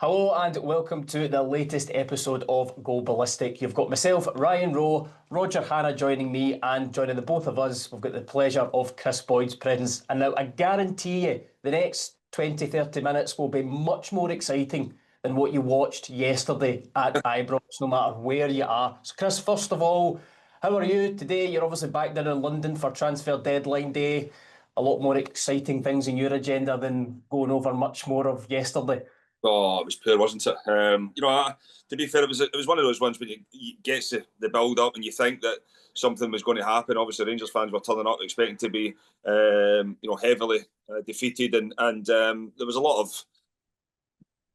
Hello and welcome to the latest episode of Go Ballistic. You've got myself, Ryan Rowe, Roger Hanna joining me, and joining the both of us, we've got the pleasure of Kris Boyd's presence. And now I guarantee you the next 20-30 minutes will be much more exciting than what you watched yesterday at Ibrox, no matter where you are. So Kris, first of all, how are you today? You're obviously back there in London for transfer deadline day. A lot more exciting things in your agenda than going over much more of yesterday. Oh, it was poor, wasn't it? To be fair, it was one of those ones when you get the build up and you think that something was going to happen. Obviously, Rangers fans were turning up expecting to be, heavily defeated, and there was a lot of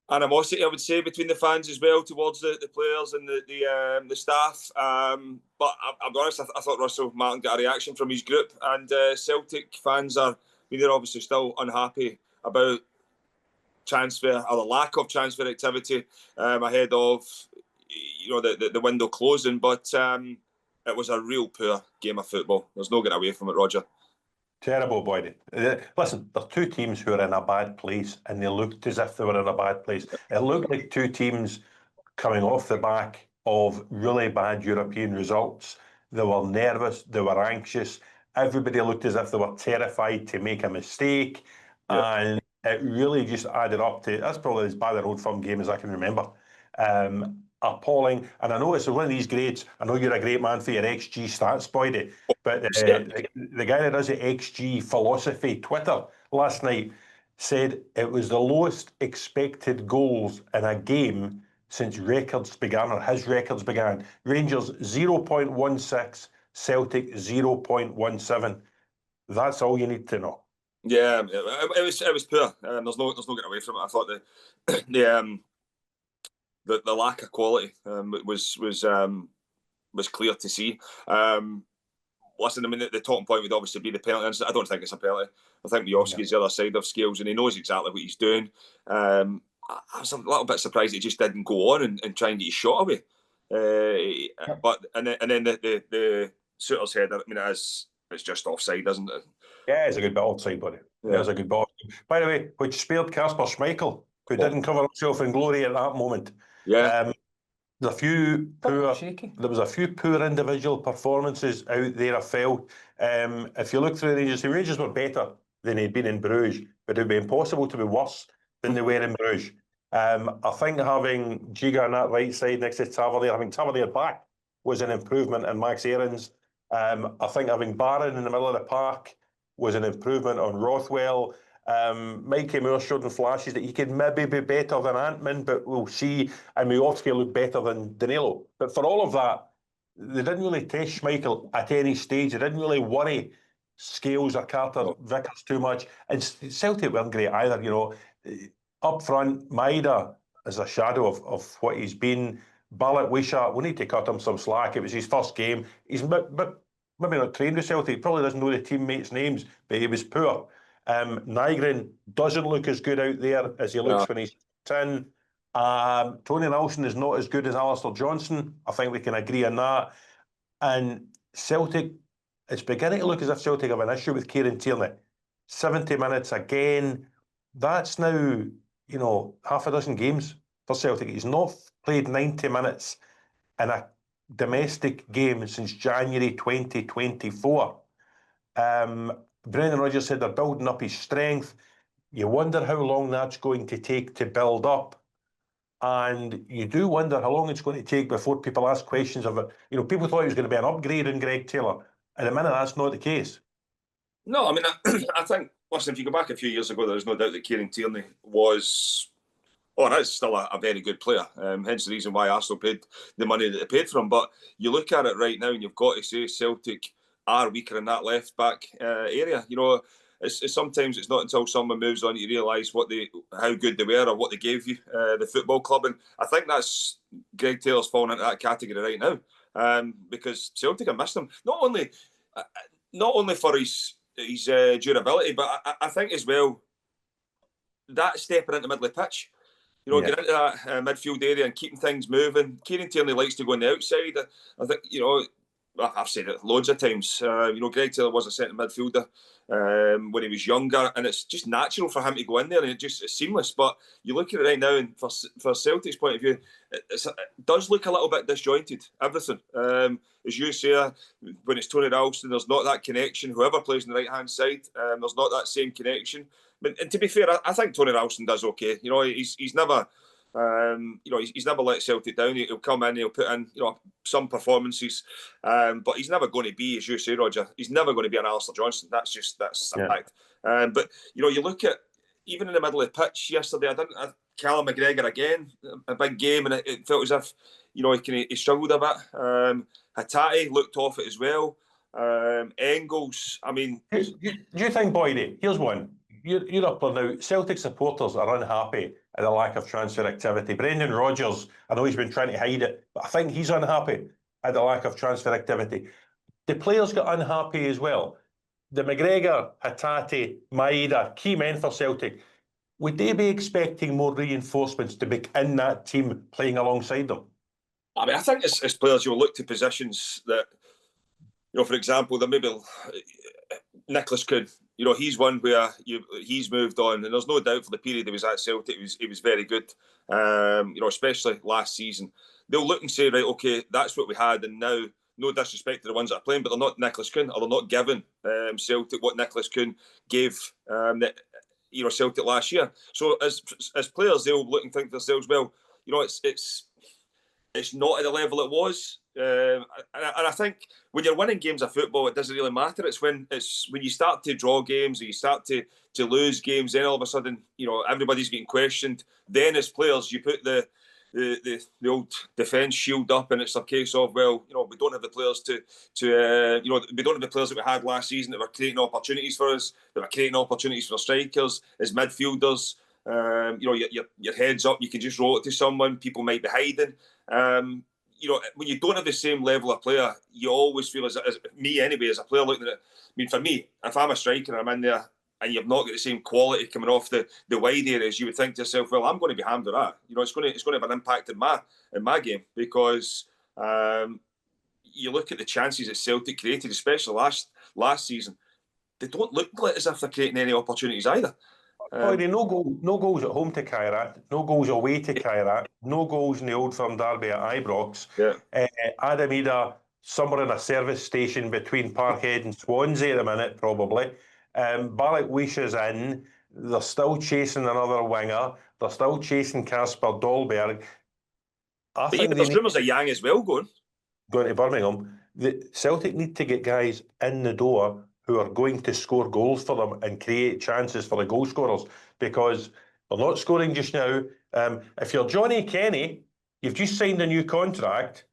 animosity, I would say, between the fans as well towards the players and the staff. But I'll be honest, I thought Russell Martin got a reaction from his group, and Celtic fans they're obviously still unhappy about transfer or the lack of transfer activity ahead of the window closing, but it was a real poor game of football. There's no getting away from it, Roger. Terrible, Boydy. Listen, there's two teams who are in a bad place, and they looked as if they were in a bad place. It looked like two teams coming off the back of really bad European results. They were nervous, they were anxious. Everybody looked as if they were terrified to make a mistake, and it really just added up to, that's probably as bad an Old Firm game as I can remember. Appalling. And I know it's one of these grades, I know you're a great man for your XG stats, Boydy, but the guy that does the XG philosophy Twitter last night said it was the lowest expected goals in a game since records began, or his records began. Rangers 0.16, Celtic 0.17. That's all you need to know. Yeah, it was poor. There's no getting away from it. I thought the lack of quality was clear to see. Listen, I mean, the talking point would obviously be the penalty incident. I don't think it's a penalty. I think Miovski's the other side of scales, and he knows exactly what he's doing. I was a little bit surprised he just didn't go on and try and get his shot away. But then the Souttar's header, I mean, it's just offside, isn't it? Yeah, it's a good bit offside, buddy. Yeah, it's a good ball. By the way, which spared Kasper Schmeichel, who didn't cover himself in glory at that moment. Yeah. There was a few poor individual performances out there, I felt. If you look through the Rangers were better than they'd been in Bruges, but it would be impossible to be worse than they were in Bruges. I think having Giga on that right side next to Tavernier, having Tavernier back was an improvement in Max Aarons. I think having Barron in the middle of the park was an improvement on Rothwell. Mikey Moore showed in flashes that he could maybe be better than Antman, but we'll see. And Miovski looked better than Danilo. But for all of that, they didn't really test Schmeichel at any stage. They didn't really worry Scales or Carter Vickers too much. And Celtic weren't great either, you know. Up front, Maida is a shadow of what he's been. Balak Wisha, we need to cut him some slack. It was his first game. He's maybe not trained with Celtic. He probably doesn't know the teammates' names, but he was poor. Nygren doesn't look as good out there as he looks when he's in. Tony Nelson is not as good as Alistair Johnson. I think we can agree on that. And Celtic, it's beginning to look as if Celtic have an issue with Kieran Tierney. 70 minutes again. That's now, half a dozen games for Celtic. He's not played 90 minutes in a domestic game since January 2024. Brendan Rodgers said they're building up his strength. You wonder how long that's going to take to build up. And you do wonder how long it's going to take before people ask questions of it. People thought it was going to be an upgrade in Greg Taylor. At the minute, that's not the case. No, I mean, I think, listen, if you go back a few years ago, there's no doubt that Kieran Tierney is still a very good player. Hence the reason why Arsenal paid the money that they paid for him. But you look at it right now and you've got to say Celtic are weaker in that left back area. Sometimes it's not until someone moves on you realise how good they were or what they gave you, the football club. And I think that's Greg Taylor's falling into that category right now, because Celtic have missed him. Not only for his durability, but I think as well that stepping into the middle of the pitch. Get into that midfield area and keeping things moving. Kieran Tierney likes to go on the outside. I think, I've said it loads of times. Greg Taylor was a centre midfielder when he was younger, and it's just natural for him to go in there, and it's seamless. But you look at it right now, and for Celtic's point of view, it does look a little bit disjointed. Everything, as you say, when it's Tony Ralston, there's not that connection. Whoever plays on the right hand side, there's not that same connection. And to be fair, I think Tony Ralston does okay. He's never. He's never let Celtic down. He'll come in, he'll put in, some performances, but he's never going to be, as you say, Roger. He's never going to be an Alistair Johnston. That's a fact. But you look at even in the middle of the pitch yesterday. Callum McGregor again, a big game, and it felt as if he struggled a bit. Hatate looked off it as well. Engels, I mean, do you think, Boydy? Here's one. You're up there now. Celtic supporters are unhappy at the lack of transfer activity. Brendan Rodgers, I know he's been trying to hide it, but I think he's unhappy at the lack of transfer activity. The players got unhappy as well. The McGregor, Hatate, Maeda, key men for Celtic. Would they be expecting more reinforcements to be in that team playing alongside them? I mean, I think as players, you'll look to positions that, for example, there maybe Nicholas Kuhn. He's one where he's moved on, and there's no doubt for the period he was at Celtic, he was very good. Especially last season. They'll look and say, right, okay, that's what we had, and now, no disrespect to the ones that are playing, but they're not Nicholas Kuhn, or they're not giving Celtic what Nicholas Kuhn gave Celtic last year. So as players, they'll look and think to themselves, well, it's not at the level it was. And I think when you're winning games of football, it doesn't really matter. It's when you start to draw games, or you start to lose games, then all of a sudden, everybody's getting questioned. Then as players, you put the old defence shield up, and it's a case of, well, we don't have the players we don't have the players that we had last season that were creating opportunities for us, that were creating opportunities for strikers, as midfielders. Your head's up, you can just roll it to someone, people might be hiding. When you don't have the same level of player, you always feel, as me anyway, as a player looking at it. I mean, for me, if I'm a striker and I'm in there and you've not got the same quality coming off the wide areas, you would think to yourself, well, I'm going to be hammed with that. It's going to have an impact in my game, because you look at the chances that Celtic created, especially last season. They don't look as if they're creating any opportunities either. No goals at home to Kairat, no goals away to Kairat, no goals in the Old Firm derby at Ibrox. Yeah. Adam Ida, somewhere in a service station between Parkhead and Swansea at the minute, probably. Balak Wisha's in. They're still chasing another winger. They're still chasing Kasper Dolberg. But even there's rumours of Yang as well going to Birmingham. The Celtic need to get guys in the door who are going to score goals for them and create chances for the goal scorers, because they're not scoring just now. If you're Johnny Kenny, you've just signed a new contract.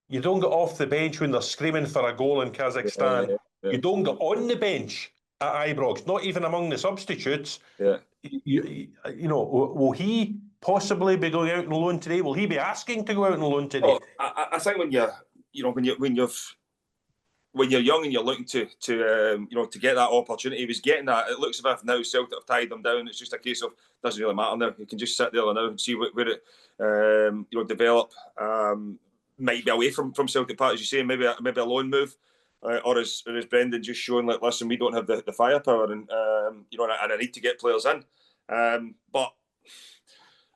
You don't get off the bench when they're screaming for a goal in Kazakhstan. Yeah. You don't get on the bench at Ibrox, not even among the substitutes. Yeah. Will he possibly be going out on loan today? Will he be asking to go out on loan today? Well, I think when you're young and you're looking to get that opportunity, he was getting that. It looks as if now Celtic have tied them down. It's just a case of, doesn't really matter now. You can just sit there now and see where it develop. Might be away from Celtic Park, as you say, maybe a loan move, or is Brendan just showing, like, listen, we don't have the firepower, and I need to get players in. But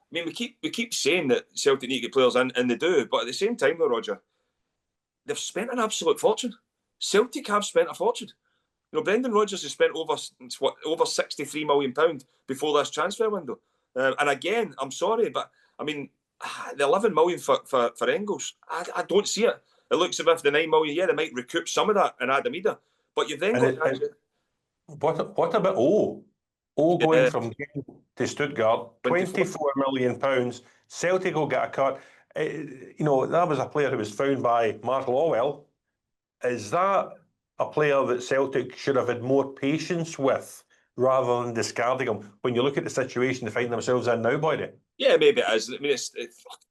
I mean, we keep saying that Celtic need to get players in, and they do. But at the same time, though, Roger, they've spent an absolute fortune. Celtic have spent a fortune. Brendan Rodgers has spent over £63 million before this transfer window. And again, I'm sorry, but I mean, the 11 million for Engels, I don't see it. It looks as if the 9 million, they might recoup some of that in Adam Ida. But you've then got... What about going from Genk to Stuttgart, £24 million. Celtic will get a cut. That was a player who was found by Mark Lawwell. Is that a player that Celtic should have had more patience with rather than discarding him when you look at the situation they find themselves in now, Boydy? Yeah, maybe it is. I mean,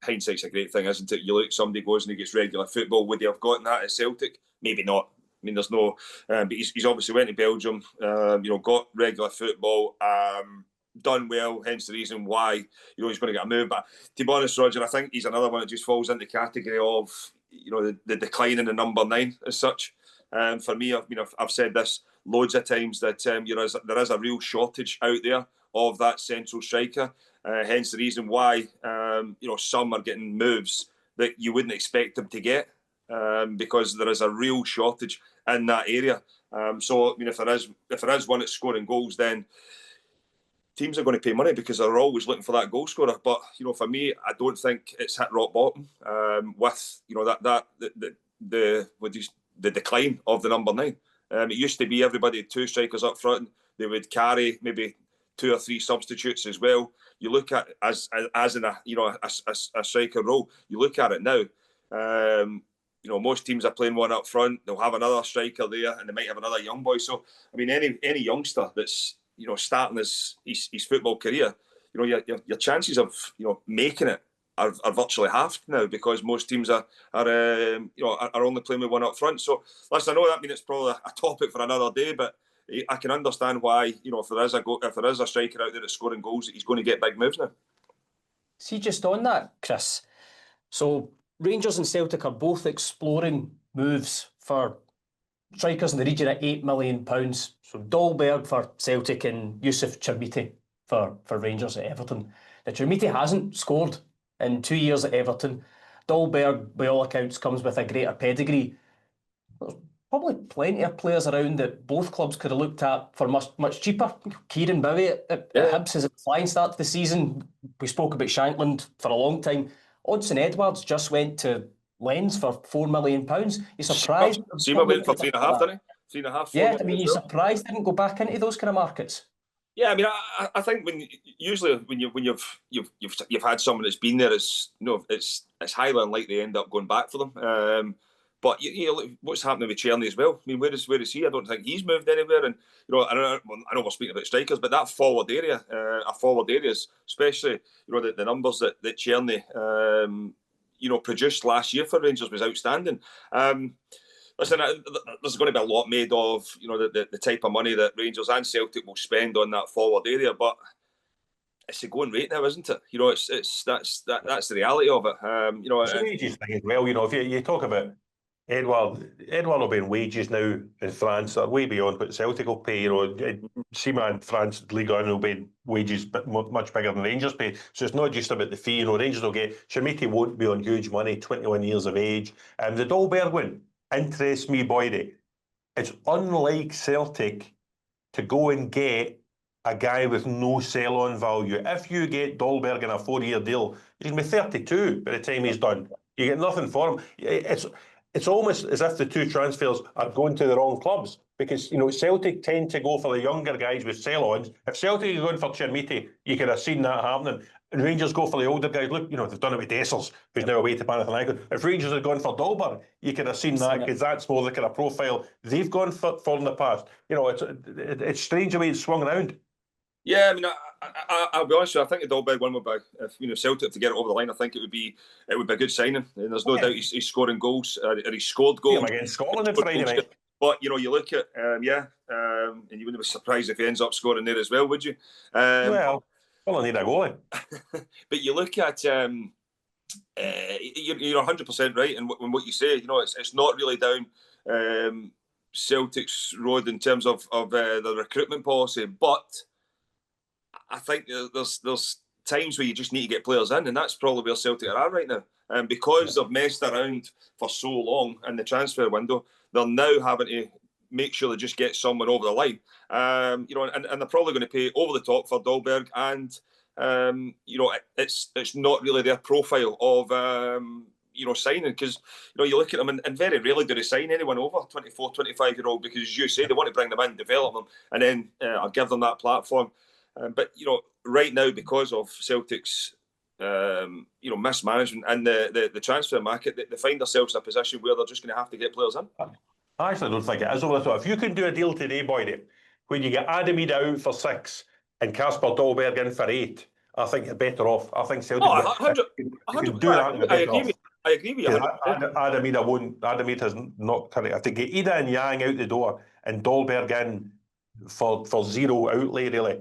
hindsight's a great thing, isn't it? You look, somebody goes and he gets regular football. Would he have gotten that at Celtic? Maybe not. I mean, there's no... but he's obviously went to Belgium, got regular football, done well, hence the reason why, he's going to get a move. But to be honest, Roger, I think he's another one that just falls into the category of, the decline in the number 9 as such. For me, I've said this loads of times that there is a real shortage out there of that central striker. Hence the reason why some are getting moves that you wouldn't expect them to get, because there is a real shortage in that area. If there is one that's scoring goals, then teams are going to pay money because they're always looking for that goal scorer. But for me, I don't think it's hit rock bottom with the decline of the number 9. It used to be everybody had 2 strikers up front. They would carry maybe 2 or 3 substitutes as well. You look at as in a striker role. You look at it now. Most teams are playing one up front. They'll have another striker there, and they might have another young boy. So I mean, any youngster that's starting his football career, your chances of making it are virtually halved now, because most teams are only playing with one up front. So listen, I know that it's probably a topic for another day, but I can understand why if there is a striker out there that's scoring goals, he's going to get big moves now. See, just on that, Kris. So Rangers and Celtic are both exploring moves for strikers in the region of £8 million. So Dahlberg for Celtic and Yusuf Chermiti for Rangers at Everton. Now, Chermiti hasn't scored in 2 years at Everton. Dahlberg, by all accounts, comes with a greater pedigree. There's probably plenty of players around that both clubs could have looked at for much cheaper. Kieran Tierney at Hibs has a flying start to the season. We spoke about Shankland for a long time. Odsonne Edwards just went to Lens for £4 million. You're surprised? Seema went for 3.5, didn't he? 3.5. Yeah, I mean, you're surprised they didn't go back into those kind of markets. Yeah, I mean, I think when you've had someone that's been there, it's highly unlikely they end up going back for them. But look what's happening with Tierney as well. I mean, where is he? I don't think he's moved anywhere. And I know we're speaking about strikers, but that forward area, especially the numbers that Tierney produced last year for Rangers was outstanding. Listen, there's going to be a lot made of the type of money that Rangers and Celtic will spend on that forward area, but it's a going rate now, isn't it? That's the reality of it. It's a wages thing as well. If you talk about Edward will be in wages now in France that are way beyond what Celtic will pay. Seema in France League One will be wages much bigger than Rangers pay. So it's not just about the fee. Rangers will get. Chermiti won't be on huge money, 21 years of age. The Dahlberg one interests me, Boydy. It's unlike Celtic to go and get a guy with no sell-on value. If you get Dahlberg in a 4-year deal, he's going to be 32 by the time he's done. You get nothing for him. It's almost as if the 2 transfers are going to the wrong clubs, because Celtic tend to go for the younger guys with sell-ons. If Celtic are going for Chermiti, you could have seen that happening. And Rangers go for the older guys. Look, they've done it with Dessers, who's now away to Panathinaikos. If Rangers had gone for Dahlberg, you could have seen that, because that's more the kind of profile they've gone for in the past. It's strange the way it's swung around. Yeah, I mean, I'll be honest with you, I think the Dahlberg one would be, if Celtic to get it over the line, I think it would be a good signing. And there's no doubt he's scoring goals, or he's scored goals. Yeah, against Scotland on Friday night. But you look at and you wouldn't be surprised if he ends up scoring there as well, would you? Well, I need a goalie. But you look at you're 100% right in what you say. It's not really down Celtic's road in terms of the recruitment policy, but I think there's times where you just need to get players in, and that's probably where Celtic are at right now. And because they've messed around for so long in the transfer window, they're now having to make sure they just get someone over the line. And they're probably going to pay over the top for Dahlberg, and it's not really their profile of signing, because you look at them and very rarely do they sign anyone over 24, 25-year-old, because as you say, they want to bring them in, develop them, and then give them that platform. But right now, because of Celtic's mismanagement and the transfer market, they find themselves in a position where they're just going to have to get players in. I actually don't think it is over the top. If you can do a deal today, Boydy, when you get Adamida out for 6 and Kasper Dahlberg in for 8, I think you're better off. I think Celtic can do that. I agree with you. Adamida's not currently. I think Ida and Yang out the door and Dahlberg in for zero outlay, really.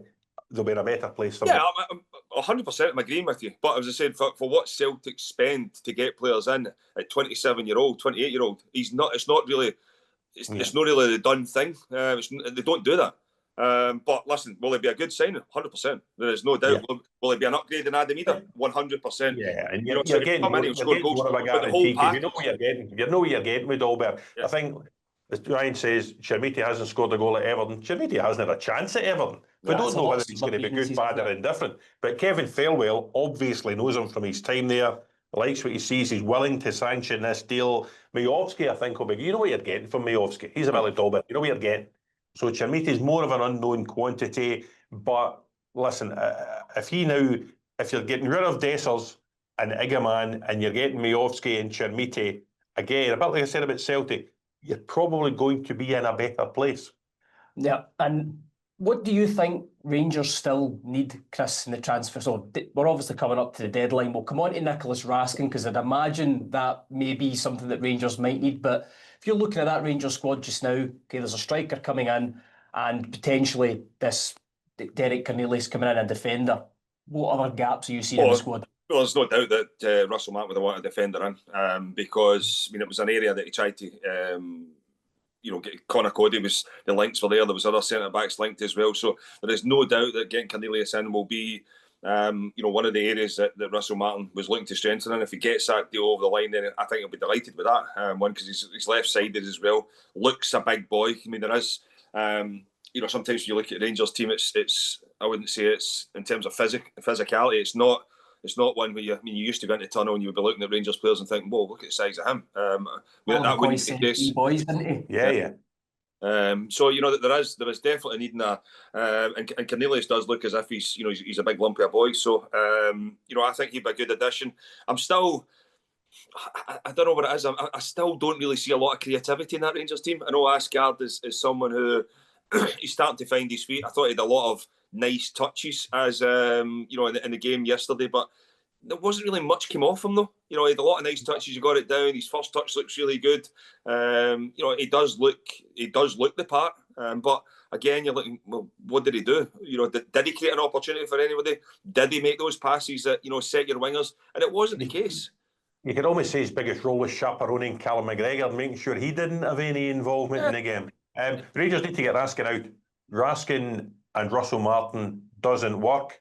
they'll be in a better place for Yeah, me. I'm 100% I'm agreeing with you. But as I said, for what Celtic spend to get players in at 27-year-old, 28-year-old, it's not really the done thing. They don't do that. But listen, will it be a good signing? 100%. There is no doubt. Yeah. Will it be an upgrade in Adam Eder? 100%. Yeah, and you're getting come in, he'll score goals. more of a But the whole guarantee because package, you know what you're getting with Dolberg. Yeah. I think, as Ryan says, Chermiti hasn't scored a goal at Everton. Chermiti hasn't had a chance at Everton. We don't know whether he's going to be good, bad, or indifferent. But Kevin Fairwell obviously knows him from his time there. Likes what he sees. He's willing to sanction this deal. Majovski, I think, will be. You know what you're getting from Majovski. He's a bit like Dolberg. You know what you're getting. So Chermiti's more of an unknown quantity. But listen, if you're getting rid of Dessers and Igaman and you're getting Majovski and Chermiti, again, a bit like I said about Celtic, you're probably going to be in a better place. Yeah, and what do you think Rangers still need, Kris, in the transfer? So we're obviously coming up to the deadline. We'll come on to Nicholas Raskin because I'd imagine that may be something that Rangers might need. But if you're looking at that Rangers squad just now, okay, there's a striker coming in and potentially this Derek Cornelius coming in, a defender. What other gaps are you seeing in the squad? Well, there's no doubt that Russell Martin would have wanted a defender in because it was an area that he tried to get. Connor Cody was the links were there. There was other centre backs linked as well. So there is no doubt that getting Cornelius in will be one of the areas that Russell Martin was looking to strengthen. And if he gets that deal over the line, then I think he'll be delighted with that. One, because he's left-sided as well. Looks a big boy. I mean, there is. Sometimes when you look at the Rangers team, it's I wouldn't say it's in terms of physicality. It's not one where you used to go into the tunnel and you would be looking at Rangers players and thinking, "Whoa, look at the size of him." That wouldn't be the case. Boys, didn't he? Yeah. So there is definitely needing a and Cornelius does look as if he's a big lumpy boy. So I think he'd be a good addition. I'm still. I don't know what it is. I still don't really see a lot of creativity in that Rangers team. I know Asgard is someone who he's starting to find his feet. I thought he had a lot of nice touches as in the game yesterday, but there wasn't really much came off him though. He had a lot of nice touches. He got it down. His first touch looks really good. He does look the part. But again, you're looking, well, what did he do? Did he create an opportunity for anybody? Did he make those passes that set your wingers? And it wasn't the case. You could almost say his biggest role was chaperoning Callum McGregor, making sure he didn't have any involvement in the game. Rangers need to get Raskin out. Raskin and Russell Martin doesn't work.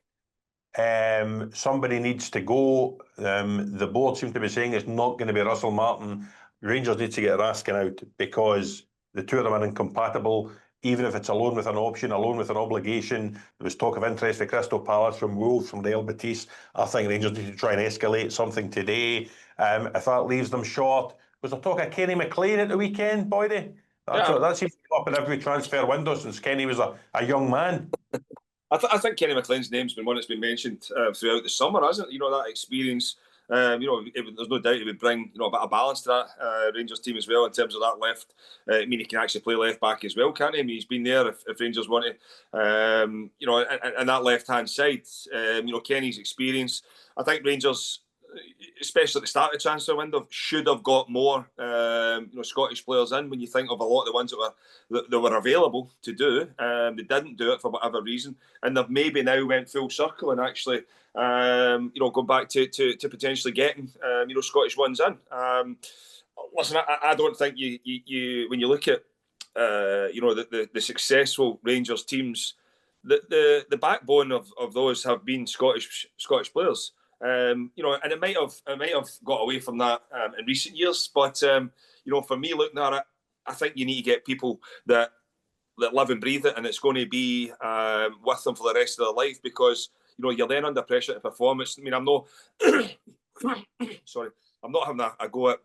Somebody needs to go. The board seem to be saying it's not going to be Russell Martin. Rangers need to get Raskin out because the two of them are incompatible. Even if it's a loan with an option, a loan with an obligation. There was talk of interest for Crystal Palace from Wolves, from Real Betis. I think Rangers need to try and escalate something today. If that leaves them short. Was there talk of Kenny McLean at the weekend, Boydy? That seems to come up in every transfer window since Kenny was a young man. I think Kenny McLean's name's been one that's been mentioned throughout the summer, hasn't it? That experience. There's no doubt he would bring a bit of balance to that Rangers team as well in terms of that left. He can actually play left back as well, can't he? I mean, he's been there if Rangers want to. And that left hand side. Kenny's experience. I think Rangers, especially at the start of the transfer window, should have got more Scottish players in. When you think of a lot of the ones that were available to do, they didn't do it for whatever reason, and they've maybe now went full circle and actually going back to potentially getting Scottish ones in. Listen, I don't think you when you look at the successful Rangers teams, the backbone of those have been Scottish players. And it might have got away from that in recent years, but for me looking at it, I think you need to get people that live and breathe it, and it's going to be with them for the rest of their life, because you're then under pressure to perform. I mean, I'm not sorry, I'm not having a go at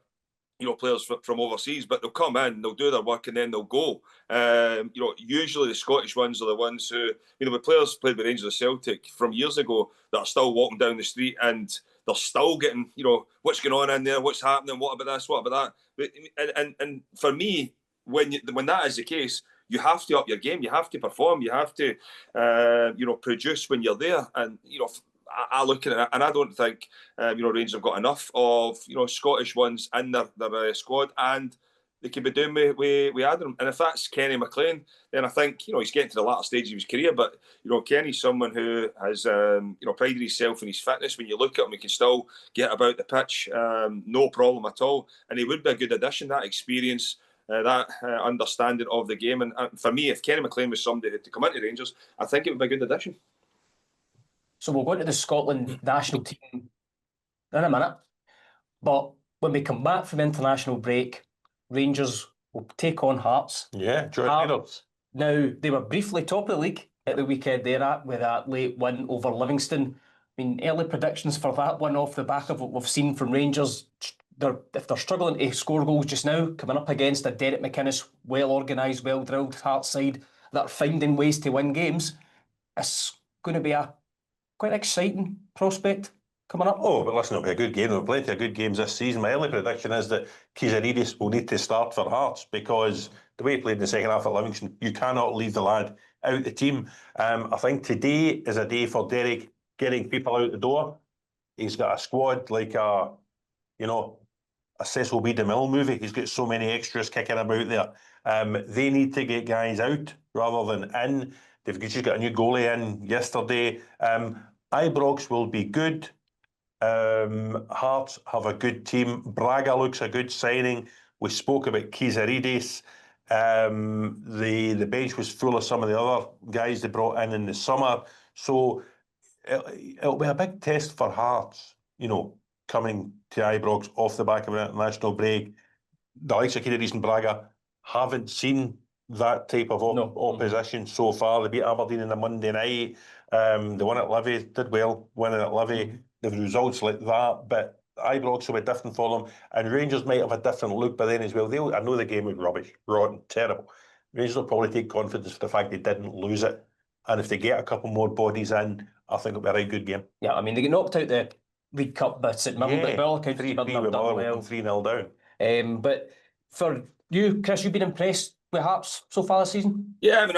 players from overseas, but they'll come in, they'll do their work, and then they'll go. Usually the Scottish ones are the ones who, with players played with Rangers of Celtic from years ago that are still walking down the street and they're still getting, what's going on in there, what's happening, what about this, what about that. And for me, when that is the case, you have to up your game, you have to perform, you have to, produce when you're there. And, I look at it and I don't think Rangers have got enough of Scottish ones in their squad, and they could be doing with Adam. And if that's Kenny McLean, then I think, he's getting to the latter stage of his career. But, Kenny's someone who has, prided himself in his fitness. When you look at him, he can still get about the pitch, no problem at all. And he would be a good addition, that experience, that understanding of the game. And for me, if Kenny McLean was somebody to come into Rangers, I think it would be a good addition. So we'll go into the Scotland national team in a minute. But when we come back from international break, Rangers will take on Hearts. Yeah, Hearts. Now, they were briefly top of the league at the weekend there with that late win over Livingston. I mean, early predictions for that one off the back of what we've seen from Rangers. If they're struggling to score goals just now, coming up against a Derek McInnes, well-organised, well-drilled Hearts side that are finding ways to win games, it's going to be a quite exciting prospect coming up. Oh, but listen, it'll be a good game. There'll be plenty of good games this season. My early prediction is that Kizaridis will need to start for Hearts because the way he played in the second half at Livingston, you cannot leave the lad out the team. I think today is a day for Derek getting people out the door. He's got a squad like a Cecil B. DeMille movie. He's got so many extras kicking about there. They need to get guys out rather than in. They've just got a new goalie in yesterday. Ibrox will be good. Hearts have a good team. Braga looks a good signing. We spoke about Kizaridis. The bench was full of some of the other guys they brought in the summer. So it'll be a big test for Hearts, coming to Ibrox off the back of an international break. The likes of Kizaridis and Braga haven't seen that type of opposition so far. They beat Aberdeen on a Monday night. The one at Livy did well, winning at Livy. The results like that, but Ibrox will be different for them, and Rangers might have a different look by then as well. I know the game was rubbish, rotten, terrible. Rangers will probably take confidence for the fact they didn't lose it, and if they get a couple more bodies in, I think it'll be a right good game. Yeah, I mean, they get knocked out the League Cup by St Mirren, but by all accounts, 3-3 well. 3-0 down. But for you, Kris, you've been impressed with Hearts so far this season? Yeah, I mean,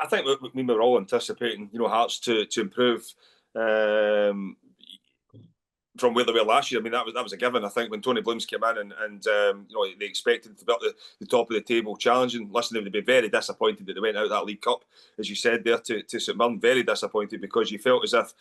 I think we were all anticipating, Hearts to improve. From where they were last year. I mean, that was a given. I think when Tony Blooms came in and they expected to be at the top of the table challenging. Listen, they would be very disappointed that they went out of that League Cup, as you said there, to St Mirren. Very disappointed because you felt as if,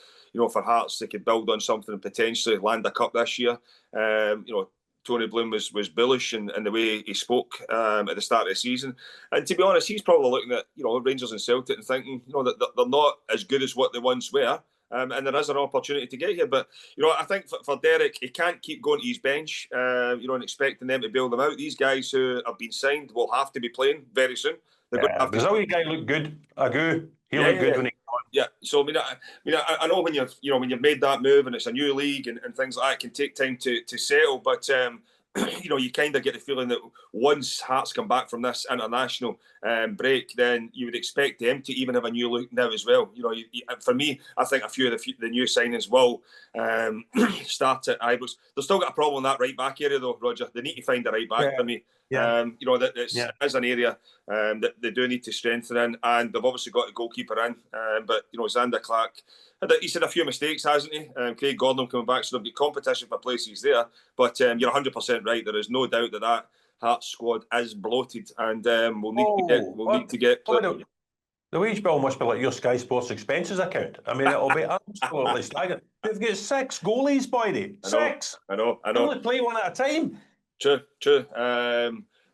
for Hearts, they could build on something and potentially land a cup this year. Tony Bloom was bullish in the way he spoke at the start of the season. And to be honest, he's probably looking at, Rangers and Celtic and thinking, that they're not as good as what they once were. And there is an opportunity to get here. But, I think for Derek, he can't keep going to his bench, and expecting them to bail them out. These guys who have been signed will have to be playing very soon. Does that wee guy look good? Agu, he looked good when he got on. Yeah, so I know when you've made that move and it's a new league and things like that, it can take time to settle. But you kind of get the feeling that once Hearts come back from this international break, then you would expect them to even have a new look now as well. For me, I think a few of the new signings will start at Ibrox. They've still got a problem in that right back area though, Roger. They need to find a right back for me. Yeah. It's an area that they do need to strengthen in, and they've obviously got a goalkeeper in. But Xander Clarke, he's had a few mistakes, hasn't he? Craig Gordon coming back, so there'll be competition for places there. But you're 100% right. There is no doubt that Hearts squad is bloated, and we'll need to get. The wage bill must be like your Sky Sports expenses account. I mean, it'll be absolutely staggering. They've got 6 goalies, Boydy. 6. I know. They only play one at a time. True.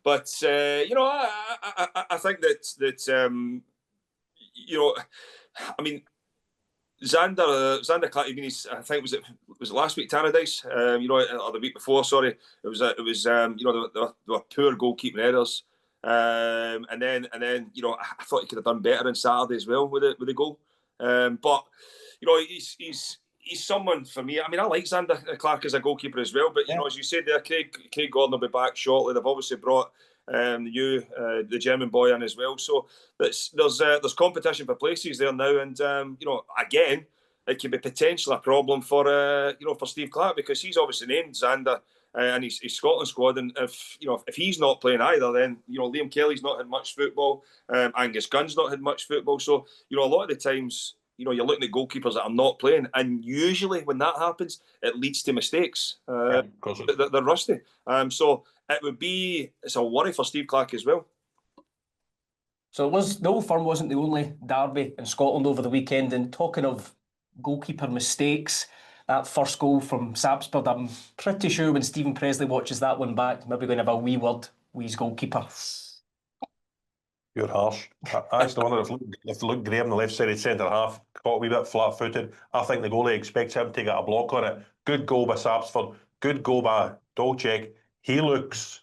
But I think that I mean, Xander Clarke, I think was it last week Tannadice, or the week before? Sorry, it was there were poor goalkeeping errors, and then I thought he could have done better on Saturday as well with the goal, but he's someone for me. I mean, I like Xander Clarke as a goalkeeper as well, but as you said there, Craig Gordon will be back shortly. They've obviously brought the German boy in as well. So there's competition for places there now, and again, it could be potentially a problem for Steve Clarke, because he's obviously named Xander and his Scotland squad, and if he's not playing either, then Liam Kelly's not had much football, Angus Gunn's not had much football. So a lot of the times, you're looking at goalkeepers that are not playing, and usually when that happens, it leads to mistakes. Of course. They're rusty. So it's a worry for Steve Clarke as well. So the Old Firm wasn't the only derby in Scotland over the weekend. And talking of goalkeeper mistakes, that first goal from Sapsford, I'm pretty sure when Stephen Presley watches that one back, maybe going to have a wee word with his goalkeeper. You're harsh. I actually wonder if Luke Graham, the left-sided centre-half, caught a wee bit flat-footed. I think the goalie expects him to get a block on it. Good goal by Sapsford. Good goal by Dolchek. He looks...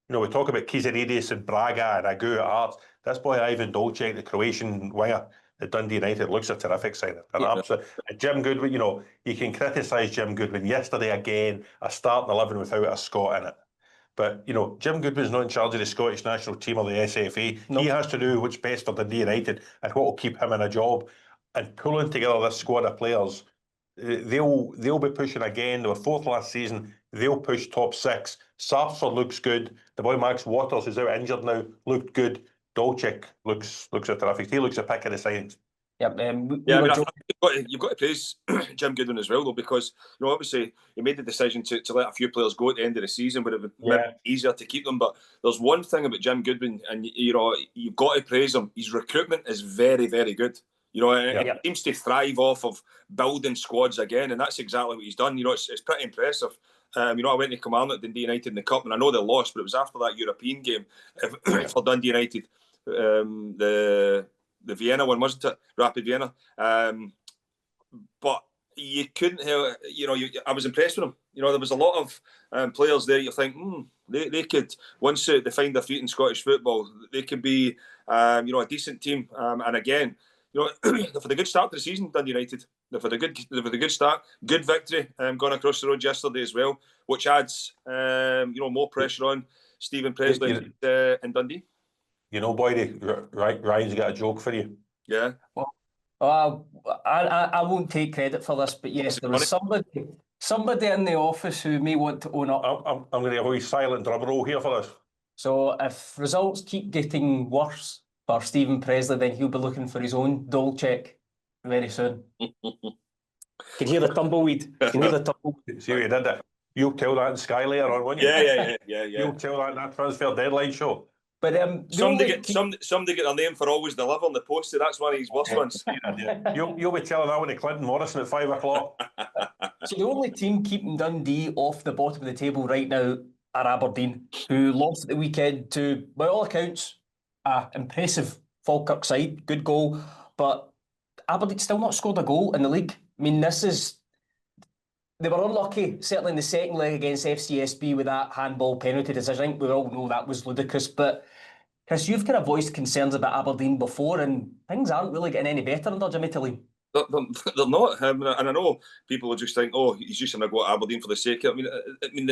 we talk about Kizaridis and Braga and Agu at Hearts. This boy, Ivan Dolchek, the Croatian winger at Dundee United, looks a terrific signing. And Jim Goodwin, you can criticise Jim Goodwin. Yesterday, again, a starting 11 without a Scot in it. But, Jim Goodwin's not in charge of the Scottish national team or the SFA. Nope. He has to do what's best for Dundee United and what will keep him in a job. And pulling together this squad of players, they'll be pushing again. They were fourth last season. They'll push top six. Sapsford looks good. The boy Max Waters, who's out injured now, looked good. Dolchek looks a terrific. He looks a pick of the signings. Yep. You've got to praise Jim Goodwin as well, though, because obviously he made the decision to let a few players go at the end of the season, but it would be easier to keep them. But there's one thing about Jim Goodwin, and you've got to praise him. His recruitment is very, very good. It seems to thrive off of building squads again, and that's exactly what he's done. It's pretty impressive. I went to Kilmarnock at Dundee United in the Cup, and I know they lost, but it was after that European game for Dundee United. The Vienna one, wasn't it? Rapid Vienna. But you couldn't help, I was impressed with him. There was a lot of players there you think, they could, once they find their feet in Scottish football, they could be, a decent team. And again, they've had a good start to the season, Dundee United. They've had a good start, good victory, gone across the road yesterday as well, which adds, more pressure on Stephen Presley in Dundee. Boydy, Ryan's got a joke for you. Yeah. Well, I won't take credit for this, but yes, there was somebody in the office who may want to own up. I'm going to have a wee silent drum roll here for this. So if results keep getting worse for Stephen Presley, then he'll be looking for his own Dolchek very soon. Can hear the tumbleweed. See what you did that? You'll tell that in Sky later on, won't you? Yeah. You'll tell that in that transfer deadline show. But somebody get their name for always deliver on the poster. That's one of his worst ones. You'll be telling that one to Clinton Morrison at 5 o'clock. So the only team keeping Dundee off the bottom of the table right now are Aberdeen, who lost at the weekend to, by all accounts, an impressive Falkirk side. Good goal, but Aberdeen still not scored a goal in the league. I mean, they were unlucky, certainly in the second leg against FCSB with that handball penalty decision. I think we all know that was ludicrous. But, Kris, you've kind of voiced concerns about Aberdeen before, and things aren't really getting any better under Jimmy Tilly. They're not. And I know people will just think, he's just going to go at Aberdeen for the sake of it. I mean,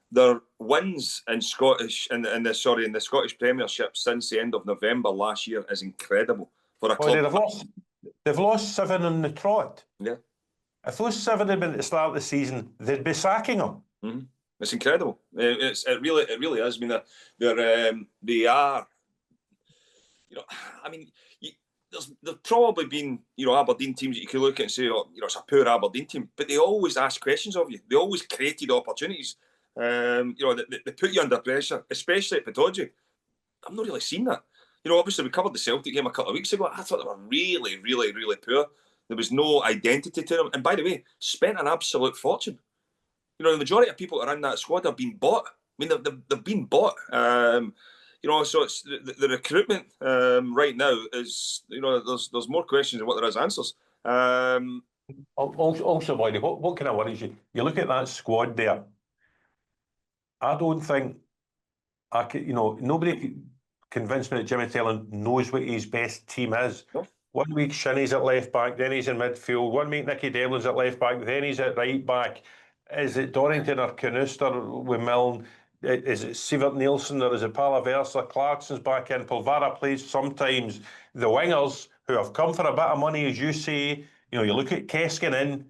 their wins in the Scottish Premiership since the end of November last year is incredible for a club. They've lost 7 on the trot. Yeah. If those 7 had been at the start of the season, they'd be sacking them. Mm-hmm. It's incredible. It really is. I mean, they are. There's probably been Aberdeen teams that you could look at and say, it's a poor Aberdeen team, but they always ask questions of you. They always created opportunities. They put you under pressure, especially at Pittodrie. I've not really seen that. Obviously we covered the Celtic game a couple of weeks ago. I thought they were really, really, really poor. There was no identity to them. And by the way, spent an absolute fortune. The majority of people around that squad have been bought. I mean, they've been bought. So it's the recruitment right now is, there's more questions than what there is answers. Also, Boydy, what kind of worries you? You look at that squad there. I don't think nobody convinced me that Jimmy Taylor knows what his best team is. No. 1 week Shinnie's at left back, then he's in midfield. 1 week Nicky Devlin's at left back, then he's at right back. Is it Dorrington or Canuster with Milne? Is it Sivert Nielsen or is it Palaversa? Clarkson's back in. Polvara plays sometimes. The wingers who have come for a bit of money, as you say, you look at Keskin in,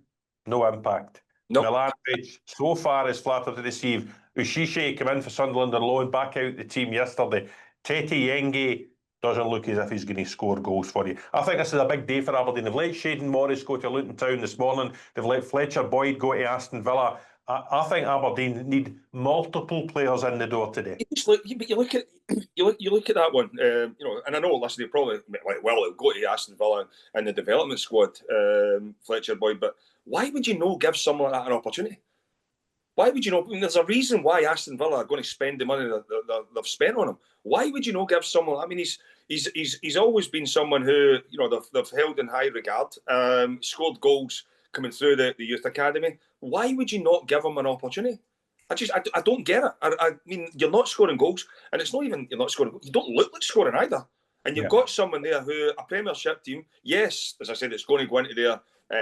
no impact. Nope. Milanovic so far is flattered to deceive. Ushishi came in for Sunderland on loan, back out the team yesterday. Tete Yenge doesn't look as if he's going to score goals for you. I think this is a big day for Aberdeen. They've let Shaden Morris go to Luton Town this morning. They've let Fletcher Boyd go to Aston Villa. I think Aberdeen need multiple players in the door today. You look at that one, and I know, listen, they probably it'll go to Aston Villa in the development squad, Fletcher Boyd. But why would you not give someone like that an opportunity? Why would you not? I mean, there's a reason why Aston Villa are going to spend the money that they've spent on him. Why would you not give someone? I mean, he's always been someone who they've held in high regard. Scored goals coming through the youth academy. Why would you not give him an opportunity? I don't get it. I mean, you're not scoring goals, and it's not even you're not scoring. You don't look like scoring either. And you've got someone there who a Premiership team. Yes, as I said, it's going to go into their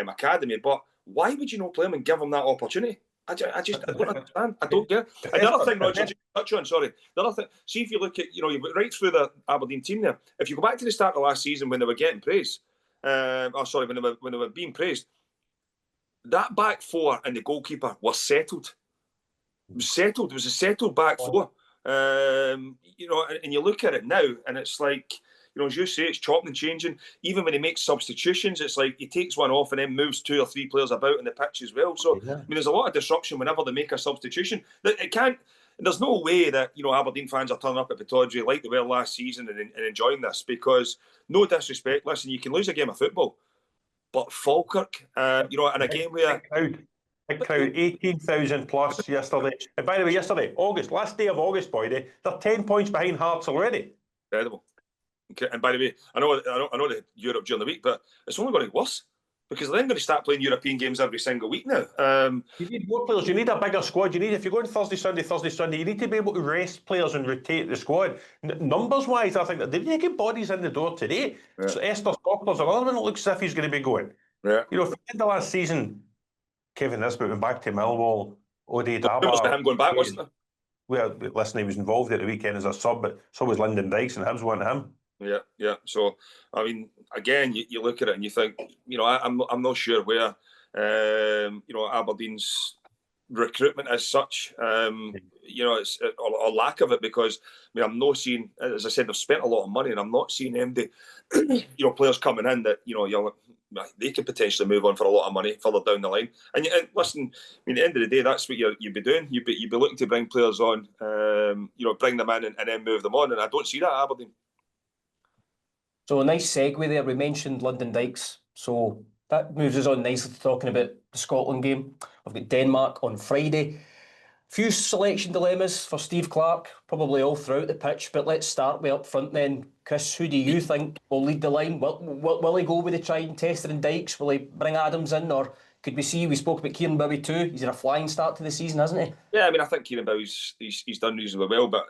academy. But why would you not play him and give him that opportunity? I don't understand. I don't get it. And the other thing, Roger, just touch on, sorry. The other thing, see if you look at, you've got right through the Aberdeen team there. If you go back to the start of last season when they were getting praise, when they were being praised, that back four and the goalkeeper was settled. It was settled. It was a settled back four. And you look at it now, and it's like, as you say, it's chopping and changing. Even when he makes substitutions, it's like he takes one off and then moves 2 or 3 players about in the pitch as well. So, I mean, there's a lot of disruption whenever they make a substitution. There's no way that, Aberdeen fans are turning up at Pittodrie like they were last season and enjoying this, because, no disrespect, listen, you can lose a game of football, but Falkirk, in a game where... Big crowd, 18,000 plus yesterday. And by the way, yesterday, last day of August, Boydy, they're 10 points behind Hearts already. Incredible. Okay. And by the way, I know the Europe during the week, but it's only going to get worse, because they're then going to start playing European games every single week now. You need more players. You need a bigger squad. If you're going Thursday, Sunday, you need to be able to rest players and rotate the squad. Numbers-wise, I think that they need to get bodies in the door today. Yeah. So Esther Stocker's another one that looks as if he's going to be going. Yeah. For the end of last season, Kevin Nisbet went back to Millwall. Ode Daba. Him going back, wasn't there? Well, listen, he was involved at the weekend as a sub, but so was Lyndon Dykes, and Hibs wanted him. Yeah. So, I mean, again, you look at it and you think, I'm not sure where, Aberdeen's recruitment as such, it's or lack of it, because I'm not seeing, as I said, they've spent a lot of money, and I'm not seeing MD, players coming in that they could potentially move on for a lot of money further down the line. And listen, at the end of the day, that's what you'd be doing. You'd be looking to bring players on, bring them in and then move them on. And I don't see that at Aberdeen. So a nice segue there. We mentioned Lyndon Dykes, so that moves us on nicely to talking about the Scotland game. I've got Denmark on Friday. Few selection dilemmas for Steve Clarke, probably all throughout the pitch, but let's start way up front then. Chris, who do you think will lead the line? Will he go with the tried and tested in Dykes? Will he bring Adams in, or could we spoke about Kieran Bowie too? He's had a flying start to the season, hasn't he? Yeah, I think Kieran Bowie's he's done reasonably well, but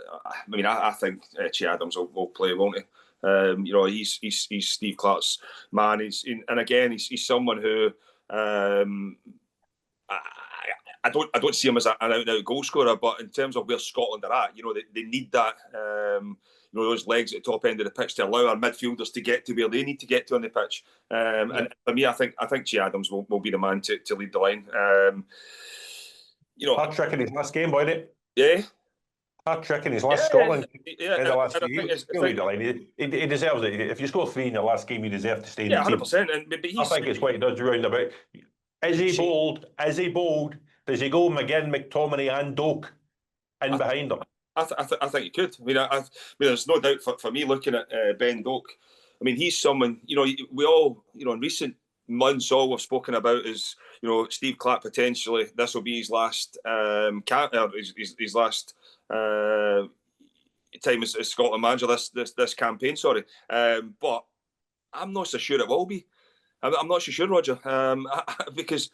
I think Che Adams will play, won't he? He's Steve Clarke's man. He's someone who I don't see him as an out-and-out goal scorer, but in terms of where Scotland are at, they need that, those legs at the top end of the pitch to allow our midfielders to get to where they need to get to on the pitch. And for me, I think Che Adams will be the man to lead the line. Hat-trick in his last game, Boydy. Yeah. Hat-trick in his last Scotland. Yeah, in the last few years. He deserves it. If you score 3 in the last game, you deserve to stay in the team. 100%. I think it's what he does round about. Is he bold? Does he go McGinn, McTominay and Doak in behind him? I think he could. There's no doubt for me looking at Ben Doak. He's someone, we all, in recent months, all we've spoken about is, Steve Clarke potentially, this will be his last his last time as Scotland manager this campaign, sorry. But I'm not so sure it will be. I'm not so sure, Roger, because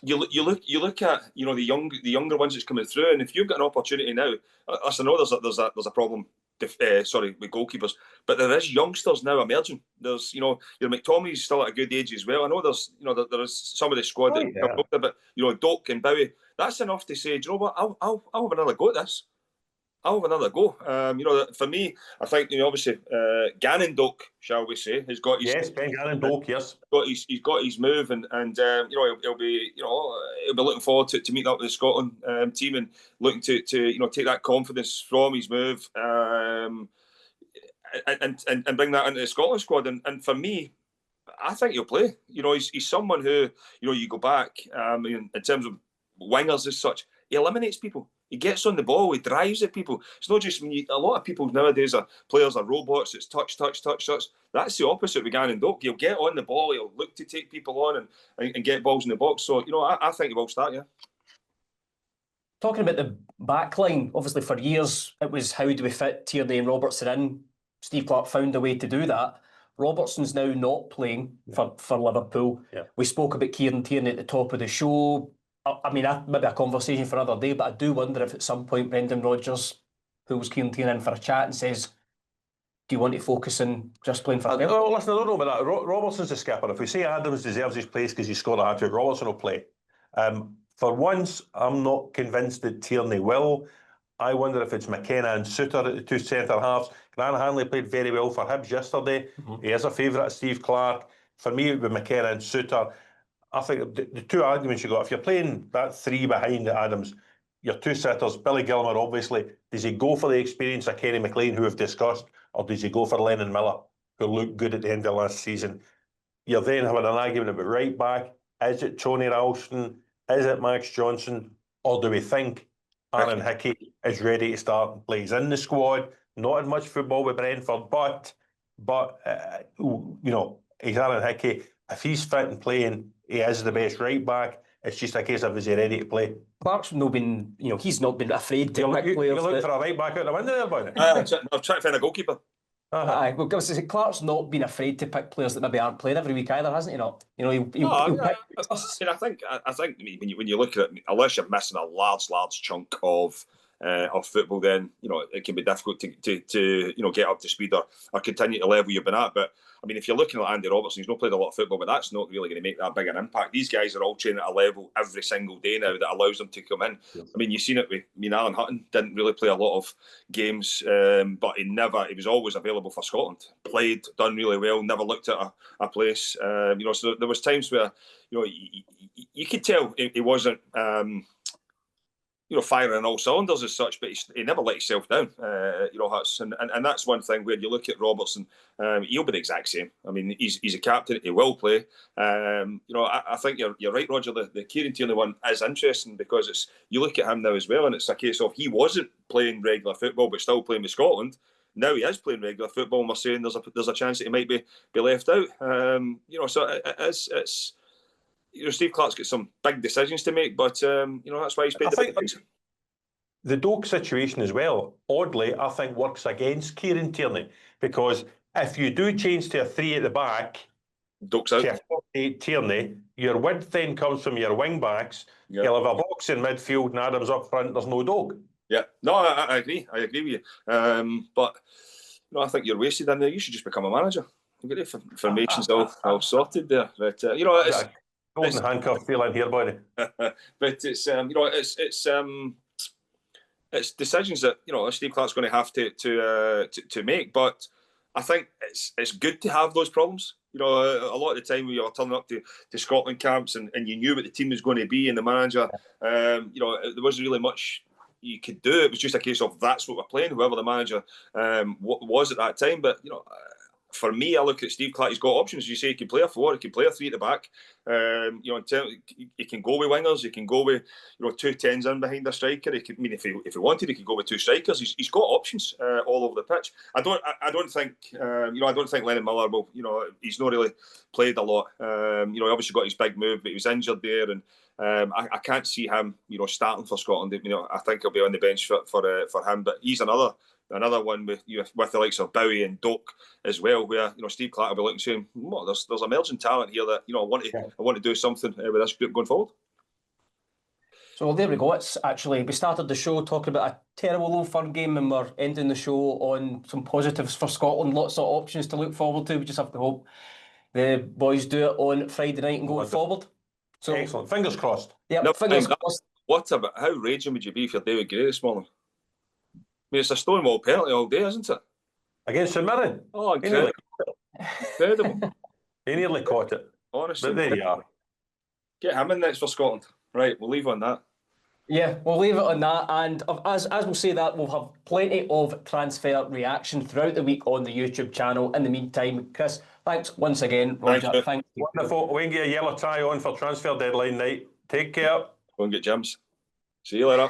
you look at the younger ones that's coming through, and if you've got an opportunity now, I know there's a problem with goalkeepers, but there is youngsters now emerging. There's McTominay's still at a good age as well. I know there's there is some of the squad but Doak and Bowie, that's enough to say, do you know what, I'll have another go at this. I'll have another go. For me, I think obviously Gannon Doak, shall we say, has got his Ben Gannon Doak, yes. He's got his move, and he'll be looking forward to meet up with the Scotland team and looking to take that confidence from his move. and bring that into the Scotland squad. And for me, I think he'll play. You know, he's someone who, you know, you go back in terms of wingers as such, he eliminates people. He gets on the ball, he drives at people. It's not just, a lot of people nowadays players are robots, it's touch. That's the opposite with Gannon Doak. He'll get on the ball, he'll look to take people on and get balls in the box. So, you know, I think he will start, yeah. Talking about the backline, obviously for years it was how do we fit Tierney and Robertson in. Steve Clarke found a way to do that. Robertson's now not playing for Liverpool. Yeah. We spoke about Kieran Tierney at the top of the show. I mean, maybe a conversation for another day, but I do wonder if at some point Brendan Rodgers pulls Kieran Tierney in for a chat and says, do you want to focus on just playing for Celtic? Oh, listen, I don't know about that. Robertson's the skipper. If we say Adams deserves his place because he scored a hat-trick, Robertson will play. For once, I'm not convinced that Tierney will. I wonder if it's McKenna and Suter at the two centre-halves. Grant Hanley played very well for Hibs yesterday. He is a favourite of Steve Clarke. For me, it would be McKenna and Suter. I think the two arguments you got, if you're playing that three behind Adams, your two sitters, Billy Gilmour, obviously, does he go for the experience of Kenny McLean, who we've discussed, or does he go for Lennon Miller, who looked good at the end of last season? You're then having an argument about right back. Is it Tony Ralston? Is it Max Johnson? Or do we think Aaron Hickey is ready to start and plays in the squad? Not as much football with Brentford, but you know, he's Aaron Hickey. If he's fit and playing, he is the best right back. It's just a case of is he ready to play? Clark's not been, you know, he's not been afraid to pick players. You look for a right back out the window there, boy. I'm trying to find a goalkeeper. Aye, well, Clark's not been afraid to pick players that maybe aren't playing every week either, hasn't he? Not, you know, he'll pick. I think when you look at it, unless you're missing a large chunk of football, then you know it can be difficult to you know get up to speed or continue to level you've been at. But I mean, if you're looking at Andy Robertson, he's not played a lot of football, but that's not really going to make that big an impact. These guys are all training at a level every single day now that allows them to come in. Yeah. I mean, you've seen it with Alan Hutton, didn't really play a lot of games, but he was always available for Scotland. Played, done really well, never looked at a place. You know, so there was times where, you know, you could tell he wasn't, you know, firing on all cylinders as such, but he never let himself down. You know, and that's one thing where you look at Robertson, he'll be the exact same. I mean, he's a captain, he will play. You know, I think you're right, Roger. The Kieran Tierney one is interesting because you look at him now as well, and it's a case of he wasn't playing regular football, but still playing with Scotland. Now he is playing regular football, and we're saying there's a chance that he might be left out. You know, so it's. You know, Steve Clarke's got some big decisions to make, but you know that's why he's paid the big bucks. The Doak situation as well, oddly, I think works against Kieran Tierney because if you do change to a three at the back, Doak's out. To a 48 Tierney, your width then comes from your wing backs. Yeah. You'll have a box in midfield and Adams up front. There's no Doak. Yeah, no, I agree. I agree with you. But you know, I think you're wasted in there. You should just become a manager. You get the formations all sorted there. But you know, it's. Golden handcuff feeling here, Boydy. But it's you know it's decisions that you know Steve Clarke's going to have to make. But I think it's good to have those problems. You know, a lot of the time we were turning up to Scotland camps and you knew what the team was going to be and the manager. You know, there wasn't really much you could do. It was just a case of that's what we're playing, whoever the manager was at that time. But you know. For me, I look at Steve Clarke. He's got options. You say he can play a 4, he can play a 3 at the back. You know, he can go with wingers. He can go with 2 10s in behind a striker. He could, I mean, if he wanted, he could go with 2 strikers. He's got options all over the pitch. I don't think I don't think Lennon Miller will. You know, he's not really played a lot. You know, he obviously got his big move, but he was injured there, and I can't see him starting for Scotland. You know, I think he'll be on the bench for him. But he's another one with the likes of Bowie and Doak as well, where Steve Clarke will be looking saying, there's emerging talent here that I want to do something with this group going forward. So there we go. It's actually, we started the show talking about a terrible Old Firm game, and we're ending the show on some positives for Scotland. Lots of options to look forward to. We just have to hope the boys do it on Friday night and going forward. So excellent. Fingers crossed. Yeah, fingers crossed. What about how raging would you be if you're David Gray this morning? I mean, it's a Stonewall penalty all day, isn't it? Against St Mirren. Oh, incredible. Incredible. He nearly caught it. Honestly. But there you are. Get him in next for Scotland. Right, we'll leave on that. Yeah, we'll leave it on that. And as we'll say that, we'll have plenty of transfer reaction throughout the week on the YouTube channel. In the meantime, Kris, thanks once again. Roger, thank you. Wonderful. We can get a yellow tie on for transfer deadline night. Take care. Go and get Jim's. See you later.